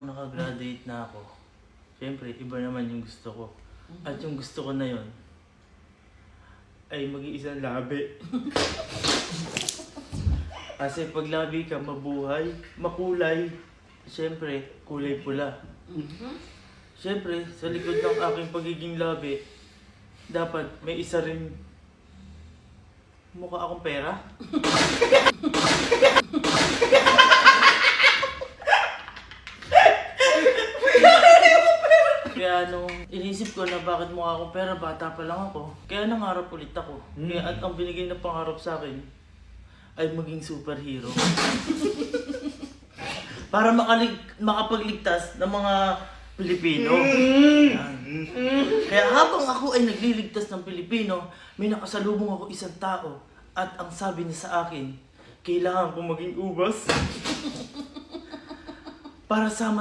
Nakagraduate na ako. Siyempre, iba naman yung gusto ko. At yung gusto ko na yon ay mag-iisang labi. Kasi pag labi ka, mabuhay, makulay. Siyempre, kulay pula. Siyempre, sa likod ng aking pagiging labi, dapat may isa rin mukha akong pera. Kaya nung inisip ko na bakit mukha akong pera, bata pa lang ako, kaya nangarap ulit ako. Kaya at ang binigay na pangarap sa akin ay maging superhero. Para makapagligtas ng mga Pilipino. Yan. Kaya habang ako ay nagliligtas ng Pilipino, may nakasalubong ako isang tao. At ang sabi niya sa akin, kailangan kong maging ubas. Para sama